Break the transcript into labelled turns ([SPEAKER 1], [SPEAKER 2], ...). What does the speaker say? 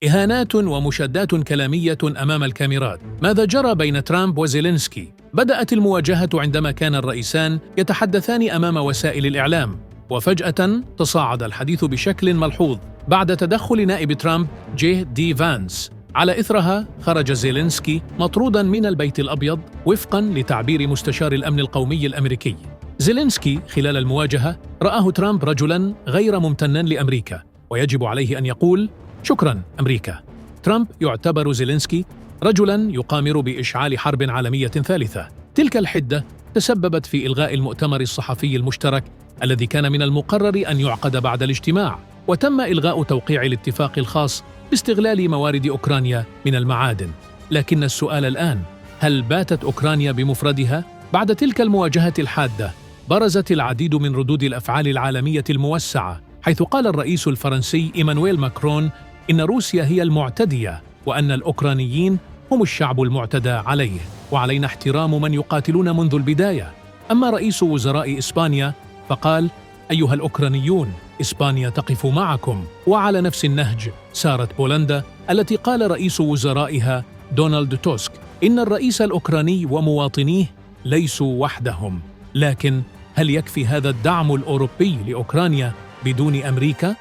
[SPEAKER 1] إهانات ومشادات كلامية أمام الكاميرات. ماذا جرى بين ترامب وزيلينسكي؟ بدأت المواجهة عندما كان الرئيسان يتحدثان أمام وسائل الإعلام، وفجأة تصاعد الحديث بشكل ملحوظ بعد تدخل نائب ترامب جي دي فانس. على إثرها خرج زيلينسكي مطرودا من البيت الأبيض وفقا لتعبير مستشار الأمن القومي الأمريكي. زيلينسكي خلال المواجهة رآه ترامب رجلا غير ممتنا لأمريكا، ويجب عليه أن يقول شكرا أمريكا. ترامب يعتبر زيلينسكي رجلا يقامر بإشعال حرب عالمية ثالثة. تلك الحدة تسببت في إلغاء المؤتمر الصحفي المشترك الذي كان من المقرر أن يعقد بعد الاجتماع، وتم إلغاء توقيع الاتفاق الخاص باستغلال موارد أوكرانيا من المعادن. لكن السؤال الآن، هل باتت أوكرانيا بمفردها؟ بعد تلك المواجهة الحادة برزت العديد من ردود الأفعال العالمية الموسعة، حيث قال الرئيس الفرنسي إيمانويل ماكرون إن روسيا هي المعتدية وأن الأوكرانيين هم الشعب المعتدى عليه، وعلينا احترام من يقاتلون منذ البداية. أما رئيس وزراء إسبانيا فقال أيها الأوكرانيون، إسبانيا تقف معكم. وعلى نفس النهج سارت بولندا التي قال رئيس وزرائها دونالد توسك إن الرئيس الأوكراني ومواطنيه ليسوا وحدهم. لكن هل يكفي هذا الدعم الأوروبي لأوكرانيا بدون أمريكا؟